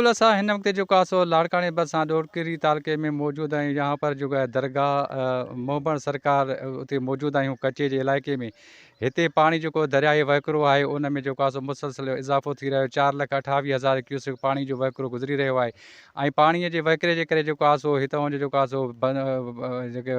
बिल्कुल असां हिन वक़्तु जेको आहे सो लाड़काणे भरिसां ॾोड़किरी तालुके में मौजूदु आहियूं। यहाँ पर जेको आहे दरगाह मोहबण सरकार उते मौजूदु आहियूं कचे जे इलाइक़े में। हिते पाणी जेको दरियाए वहिकिरो आहे उन में जेको आहे सो मुसलसिल इज़ाफ़ो थी रहियो। 4,28,000 क्यूसेक पाणी जो वहिकिरो गुज़री रहियो आहे ऐं पाणीअ जे वहिकिरे जे करे जेको आहे सो हितां जो जेको आहे सो जेके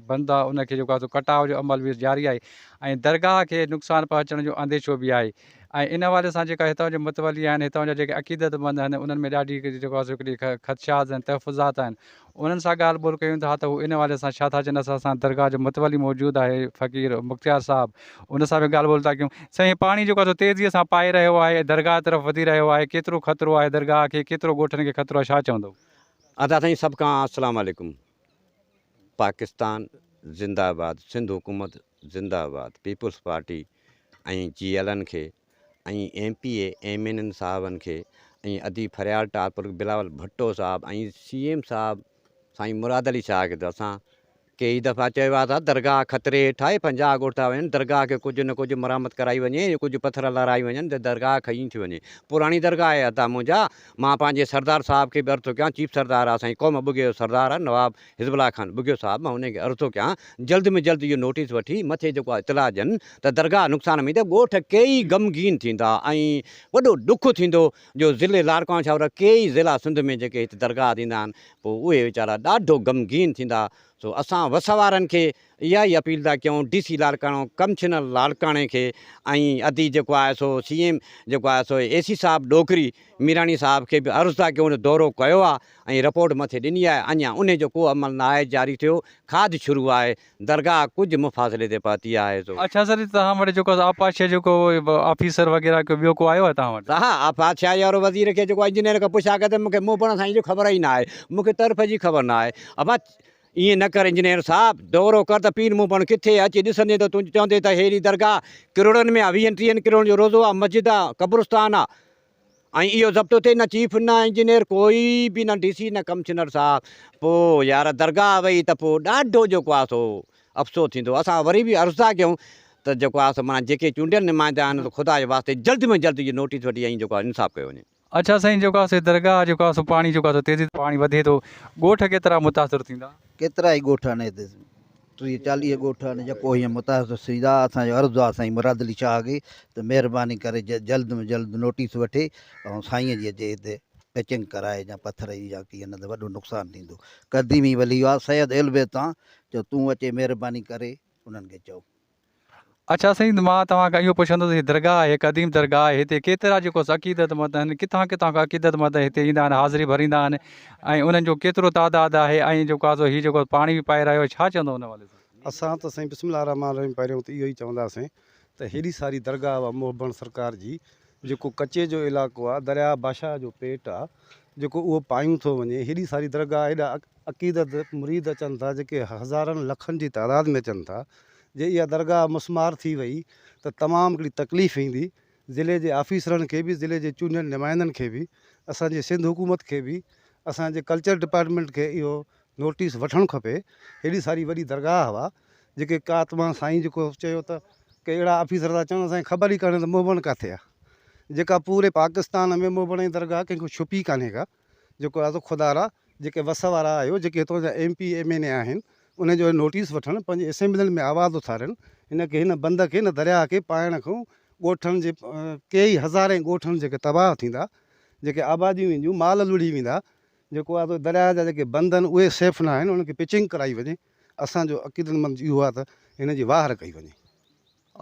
बंदि आहे उनखे जेको आहे सो कटाव जो अमल बि जारी आहे ऐं दरगाह खे नुक़सानु पहुचण जो अंदेशो बि आहे। ऐं इन हवाले सां जेका हितां जा मुतवली आहिनि, हितां जा जेके अक़ीदतमंद आहिनि, उन्हनि में ॾाढी जेको आहे सो हिकिड़ी ख़दशात आहिनि, तहफ़ुज़ात आहिनि। उन्हनि सां ॻाल्हि ॿोल कयूं था त हू इन हवाले सां छा था चवनि। असां सां दरगाह जो मुतवली मौजूदु आहे फ़क़ीर मुख़्तियार साहिबु, उन सां बि ॻाल्हि ॿोल था कयूं। साईं, पाणी जेको आहे सो तेज़ीअ सां पाए रहियो आहे, दरगाह तरफ़ वधी रहियो आहे, केतिरो ख़तरो आहे दरगाह खे, केतिरो ॻोठनि खे ख़तरो आहे, छा चवंदो? अदा साईं, सभु खां अस्सलाम वालेकुम। पाकिस्तान ज़िंदाबाद, सिंध हुकूमत ज़िंदाबाद, पीपुल्स पार्टी ऐं GLN खे ऐं MPA MNN साहबनि खे ऐं अदी फरियाल टारपुर बिलावल भट्टो साहब ऐं CM साहब साईं मुराद अली शाह खे त असां कई दफ़ा चयो आहे त दरगाह ख़तरे हेठि आहे, 50 ॻोठ वञनि, दरगाह खे कुझु न कुझु मरामत कराई वञे, कुझु पथर लहाराई वञनि त दरगाह खई थी वञे। पुराणी दरगाह आहे अदा मुंहिंजा। मां पंहिंजे सरदार साहिब खे बि अर्ज़ु थो कयां, चीफ सरदार आहे साईं क़ौम बुॻे जो सरदार आहे नवाब हिज़बुल्ला ख़ान बुॻियो साहिबु, मां हुनखे अर्ज़ु थो कयां जल्द में जल्द इहो नोटिस वठी मथे जेको आहे इतलाह ॾियनि त दरगाह नुक़सान में त ॻोठ कई ग़मगीन थींदा ऐं वॾो ॾुखु थींदो जो ज़िले लाड़काणे छावर कई ज़िला सिंध में जेके हिते दरगाह थींदा आहिनि, पोइ उहे वीचारा ॾाढो ग़मगीन थींदा। सो असां वस वारनि खे इहा ई अपील था कयूं, DC लाड़काणो कमछिनल लाड़काणे खे ऐं अदी जेको आहे सो CM जेको आहे सो AC साहिबु ॾोकरी मीराणी साहिब खे बि अर्ज़ु था कयूं, दौरो कयो आहे ऐं रिपोर्ट मथे ॾिनी आहे, अञा उन जो को अमल न आहे जारी थियो। खाद शुरू आहे, दरगाह कुझु मुफ़ासिले ते पहुती आहे। अच्छा सर, तव्हां वटि जेको आपाशा जेको ऑफिसर वग़ैरह ॿियो को आयो आहे तव्हां वटि? हा, आपाशा वारो वज़ीर खे जेको इंजीनियर खां पुछा कयो त मूंखे मोहबण साईं जो ख़बर ई न आहे, मूंखे तरफ़ जी ख़बर न आहे। अबा ईअं न कर इंजीनियर साहिबु, दौरो कर त पीर मोहबण किथे अची ॾिसंदे त तूं चवंदे त अहिड़ी दरगाह किरोड़नि में आहे, 20-30 किरोड़ जो रोज़ो आहे, मस्जिद आहे, क़ब्रिस्तान आहे ऐं इहो ज़ब्तो थिए न चीफ न इंजीनियर कोई बि न DC न कमछिनर साहिबु। पोइ यार दरगाह वई त पोइ ॾाढो जेको आहे सो अफ़सोस थींदो। असां वरी बि अर्ज़ु था कयूं त जेको आहे सो माना जेके चूंडियल नुमाइंदा आहिनि त ख़ुदा जे वास्ते जल्द में जल्द इहो नोटिस वठी ऐं जेको आहे इंसाफ़ कयो वञे। अच्छा साईं, जेको आहे दरगाह जेको आहे सो पाणी जेको आहे तेज़ी पाणी वधे थो, ॻोठ केतिरा मुतासिर थींदा? केतिरा ई ॻोठ आहिनि हिते, 30-40 ॻोठ आहिनि जेको हीअं मुतासिर थींदा। असांजो अर्ज़ु आहे साईं मुराद अली शाह खे त महिरबानी करे जल्द में जल्द नोटिस वठे ऐं साईंअ जी अचे हिते पैचिंग कराए या पथर जी या की न त वॾो नुक़सानु थींदो। क़दीमी वली आहे सैयद एलवे तां जो तूं अचे महिरबानी करे उन्हनि खे चओ। अच्छा साईं, मां तव्हां खां इहो पुछंदुसि, हीअ दरगाह आहे क़दीम दरगाह आहे, हिते केतिरा जेको अक़ीदतमंद आहिनि, किथां किथां खां अक़ीदतमंद हिते ईंदा आहिनि, हाज़िरी भरींदा आहिनि ऐं उन्हनि जो केतिरो तादाद आहे ऐं जेको आहे सो हीउ जेको पाणी बि पाए रहियो आहे, छा चवंदो उन हवाले सां? असां त साईं बिस्मिल्लाह रहमान रहीम पहिरियों त इहो ई चवंदासीं त हेॾी सारी दरगाह आहे मोहबण सरकार जी, जेको कचे जो इलाइक़ो आहे, दरिया बादशाह जो पेट आहे, जेको उहो पायूं थो वञे। हेॾी सारी दरगाह, हेॾा अक़ीदत मुरीद अचनि था जेके हज़ारनि लखनि जी तादाद में अचनि था। जे इहा दरगाह मुस्मार थी वई त तमामु हिकिड़ी तकलीफ़ ईंदी ज़िले जे ऑफिसरनि खे बि, ज़िले जे चूंडियल नुमाइंदनि खे बि, असांजे सिंध हुकूमत खे बि, असांजे कल्चर डिपार्टमेंट खे इहो नोटिस वठणु खपे। हेॾी सारी वॾी दरगाह हुआ जेके का तव्हां साईं जेको चयो त के अहिड़ा ऑफिसर था चवनि असांखे ख़बर ई कान्हे त मोहबण किथे आहे, जेका पूरे पाकिस्तान में मोहबण जी दरगाह कंहिंखो छुपी कान्हे का। जेको आहे त ख़ुदारा जेके वस वारा आहियो, जेके हितां जा MP MNA आहिनि, उनजो नोटिस वठणु, पंहिंजे असेंबलियुनि में आवाज़ उथारनि, हिनखे हिन बंद खे, हिन दरिया खे पाइण खां ॻोठनि जे कई हज़ारे ॻोठनि जेके तबाह थींदा, जेके आबादियूं ईंदियूं, माल लुड़ी वेंदा, जेको आहे त दरिया जा जेके बंद आहिनि उहे सेफ़ न आहिनि, उनखे पिचिंग कराई वञे। असांजो अक़ीदतमंद इहो आहे त हिन जी वाहर कई वञे।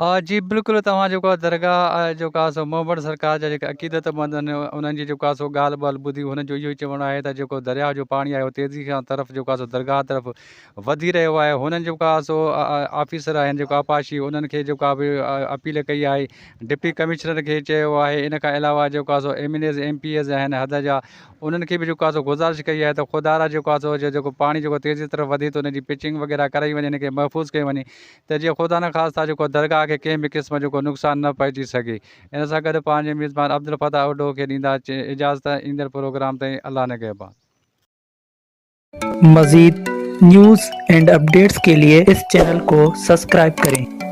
जी बिल्कुलु, तव्हां जेको आहे दरगाह जेको आहे सो मोहबण सरकार जा जेके अक़ीदतमंद आहिनि उन्हनि जी जेको आहे सो ॻाल्हि ॿोल्हि ॿुधी, हुनजो इहो ई चवणु आहे त जेको दरिया जो पाणी आहे उहो तेज़ी खां तरफ़ जेको आहे सो दरगाह तरफ़ वधी रहियो आहे। हुननि जेको आहे सो ऑफिसर आहिनि जेको आपाशी, उन्हनि खे जेको आहे अपील कई आहे, डिप्टी कमिश्नर खे चयो आहे। इन खां अलावा जेको आहे सो MNAs MPs आहिनि हद जा, उन्हनि खे बि जेको आहे सो गुज़ारिश कई आहे त ख़ुदारा जेको आहे सो जेको पाणी जेको तेज़ी तरफ़ वधे थो उनजी पिचिंग वग़ैरह कराई वञे, हिनखे महफ़ूज़ कई वञे त जीअं ख़ुदा न ख़ासिता जेको दरगाह खे कंहिं बि क़िस्म जो नुक़सानु न पइजी सघे। इन सां गॾु पंहिंजे मेज़बान अब्दुल फताह उडो खे ॾींदा इजाज़त। ईंदड़ प्रोग्राम ताईं अल्लाह निगहबान। मज़ीद न्यूज़ एंड अपडेट्स के लिए इस चैनल को सब्सक्राइब करें।